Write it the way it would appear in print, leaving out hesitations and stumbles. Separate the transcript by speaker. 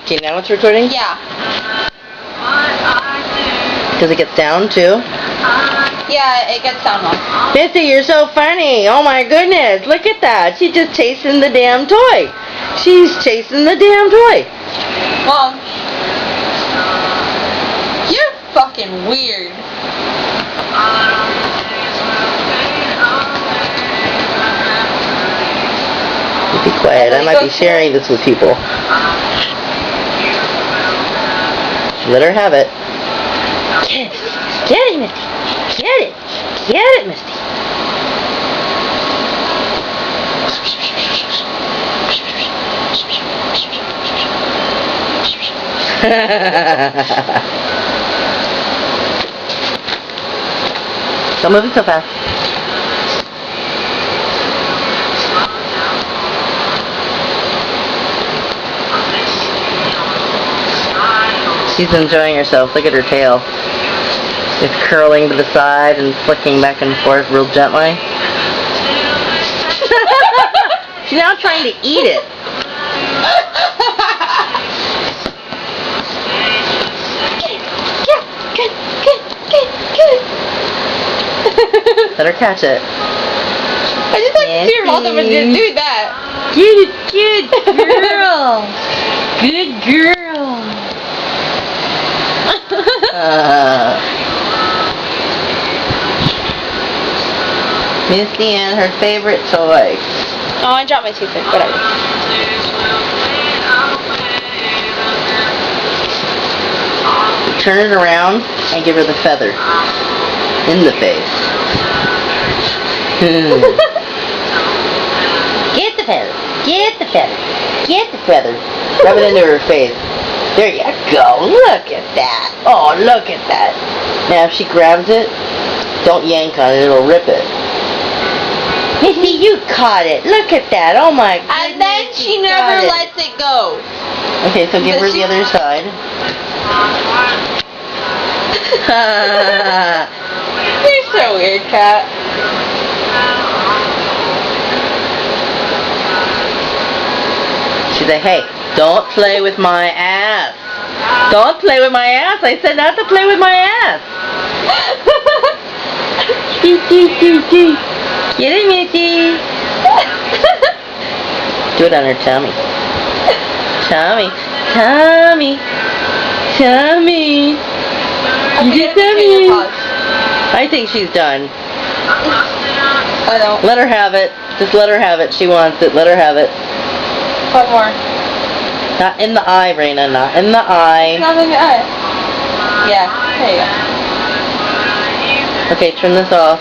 Speaker 1: Okay, now it's recording?
Speaker 2: Yeah.
Speaker 1: Does it get down too?
Speaker 2: Yeah, it gets down one.
Speaker 1: Misty, you're so funny. Oh my goodness. Look at that. She's just chasing the damn toy. She's chasing the damn toy.
Speaker 2: Mom. You're fucking weird.
Speaker 1: Be quiet. I might be sharing this with people. Let her have it. Get it. Get it, Misty. Get it. Get it, Misty. Don't move it so fast. She's enjoying herself. Look at her tail. It's curling to the side and flicking back and forth real gently. She's now trying to eat it. Let her catch it.
Speaker 2: I just like to see your mom do that.
Speaker 1: Get it, good girl. Good girl. Misty and her favorite toy.
Speaker 2: Oh, I dropped my toothpick. Whatever.
Speaker 1: Turn it around and give her the feather in the face. Get the feather. Get the feather. Get the feather. Rub it into her face. There you go. Look at that. Oh, look at that. Now, if she grabs it, don't yank on it. It'll rip it. Misty, you caught it. Look at that. Oh, my goodness.
Speaker 2: And then she never lets it go.
Speaker 1: Okay, so give her the other side.
Speaker 2: You're so weird, Kat.
Speaker 1: She's like, hey, don't play with my ass. Don't play with my ass. I said not to play with my ass. Get it, Mitty. Do it on her tummy. Tummy. Tummy. Tummy. You get tummy. I think she's done.
Speaker 2: I don't.
Speaker 1: Let her have it. Just let her have it. She wants it. Let her have it.
Speaker 2: One more.
Speaker 1: Not in the eye, Raina. Not in the eye.
Speaker 2: Not in the eye. Yeah. There you go.
Speaker 1: Okay, turn this off.